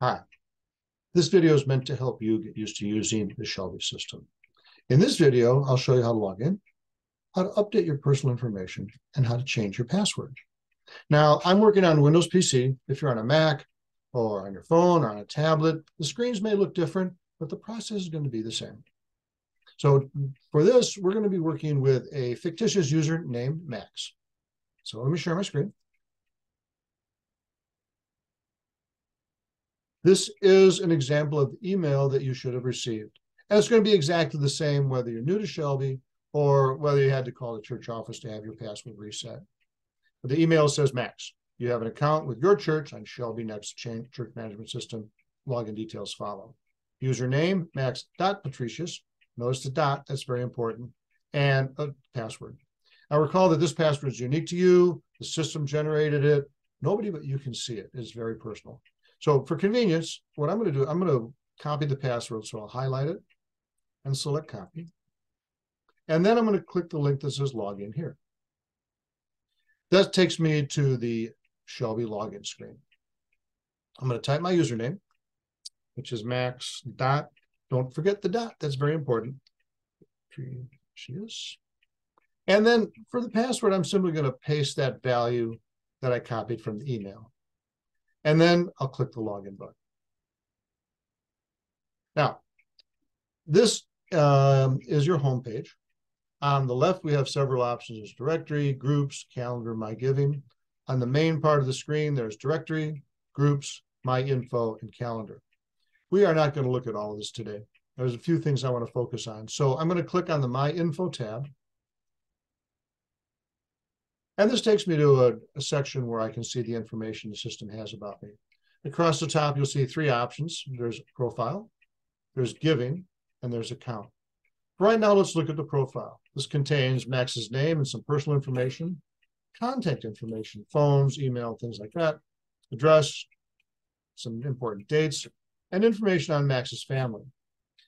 Hi, this video is meant to help you get used to using the Shelby system. In this video, I'll show you how to log in, how to update your personal information, and how to change your password. Now, I'm working on Windows PC. If you're on a Mac or on your phone or on a tablet, the screens may look different, but the process is going to be the same. So for this, we're going to be working with a fictitious user named Max. So let me share my screen. This is an example of the email that you should have received. And it's going to be exactly the same whether you're new to Shelby or whether you had to call the church office to have your password reset. But the email says, Max, you have an account with your church on Shelby Next Church Management System. Login details follow. Username, max.patricius. Notice the dot, that's very important. And a password. Now recall that this password is unique to you. The system generated it. Nobody but you can see it. It's very personal. So for convenience, what I'm going to do, I'm going to copy the password. So I'll highlight it and select copy. And then I'm going to click the link that says login here. That takes me to the Shelby login screen. I'm going to type my username, which is max dot. Don't forget the dot. That's very important. And then for the password, I'm simply going to paste that value that I copied from the email. And then I'll click the login button. Now, this is your home page. On the left, we have several options. There's directory, groups, calendar, my giving. On the main part of the screen, there's directory, groups, my info, and calendar. We are not going to look at all of this today. There's a few things I want to focus on. So I'm going to click on the My Info tab. And this takes me to a section where I can see the information the system has about me. Across the top, you'll see three options. There's profile, there's giving, and there's account. Right now, let's look at the profile. This contains Max's name and some personal information, contact information, phones, email, things like that, address, some important dates, and information on Max's family.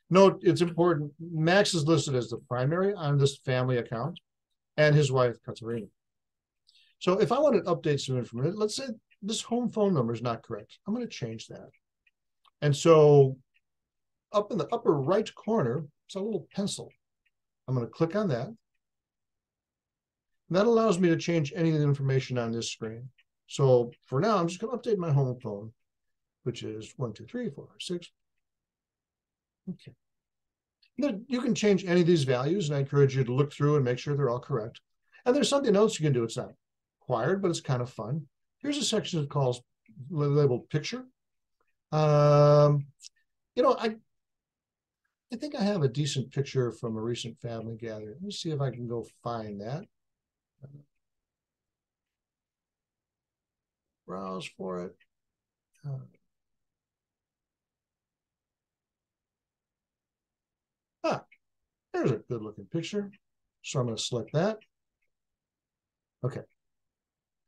Note, it's important, Max is listed as the primary on this family account and his wife, Katerina. So if I want to update some information, let's say this home phone number is not correct. I'm going to change that. And so up in the upper right corner, it's a little pencil. I'm going to click on that. And that allows me to change any of the information on this screen. So for now, I'm just going to update my home phone, which is 1, 2, 3, 4, 6. Okay. You can change any of these values, and I encourage you to look through and make sure they're all correct. And there's something else you can do. It's not required, but it's kind of fun. Here's a section that calls labeled picture. I think I have a decent picture from a recent family gathering. Let me see if I can go find that. Browse for it. There's a good looking picture. So I'm going to select that. Okay.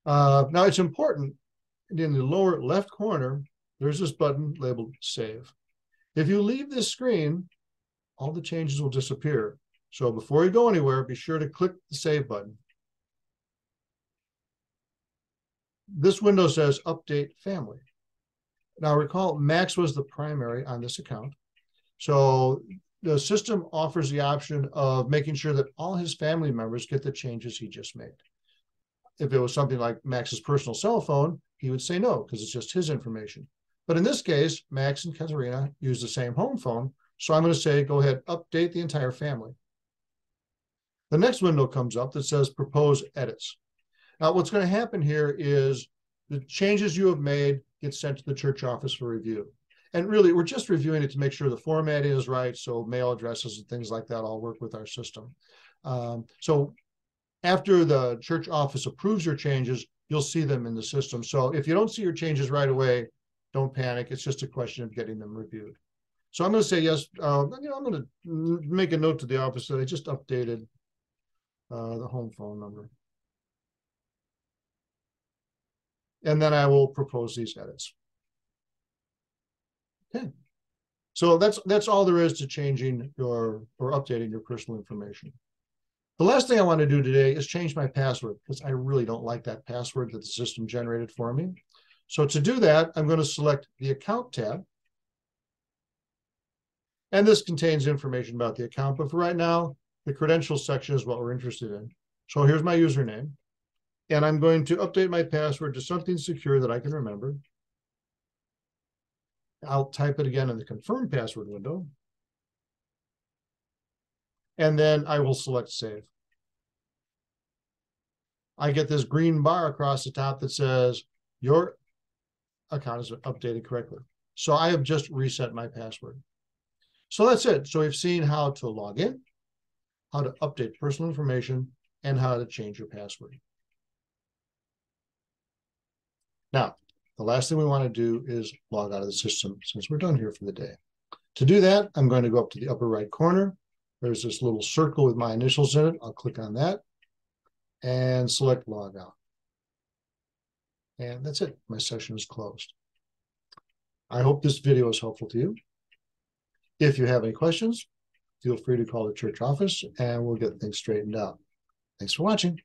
Now it's important, in the lower left corner, there's this button labeled Save. If you leave this screen, all the changes will disappear. So before you go anywhere, be sure to click the Save button. This window says Update Family. Now recall, Max was the primary on this account. So the system offers the option of making sure that all his family members get the changes he just made. If it was something like Max's personal cell phone, he would say no, because it's just his information. But in this case, Max and Katerina use the same home phone. So I'm going to say, go ahead, update the entire family. The next window comes up that says Propose Edits. Now, what's going to happen here is the changes you have made get sent to the church office for review. And really, we're just reviewing it to make sure the formatting is right, so mail addresses and things like that all work with our system. So after the church office approves your changes, you'll see them in the system. So if you don't see your changes right away, don't panic. It's just a question of getting them reviewed. So I'm going to say yes. I'm going to make a note to the office that I just updated the home phone number. And then I will propose these edits. Okay. So that's all there is to changing or updating your personal information. The last thing I want to do today is change my password, because I really don't like that password that the system generated for me. So to do that, I'm going to select the Account tab. And this contains information about the account, but for right now, the credentials section is what we're interested in. So here's my username. And I'm going to update my password to something secure that I can remember. I'll type it again in the confirm password window. And then I will select save. I get this green bar across the top that says your account is updated correctly. So I have just reset my password. So that's it. So we've seen how to log in, how to update personal information, and how to change your password. Now, the last thing we want to do is log out of the system since we're done here for the day. To do that, I'm going to go up to the upper right corner. There's this little circle with my initials in it. I'll click on that and select log out. And that's it. My session is closed. I hope this video is helpful to you. If you have any questions, feel free to call the church office and we'll get things straightened out. Thanks for watching.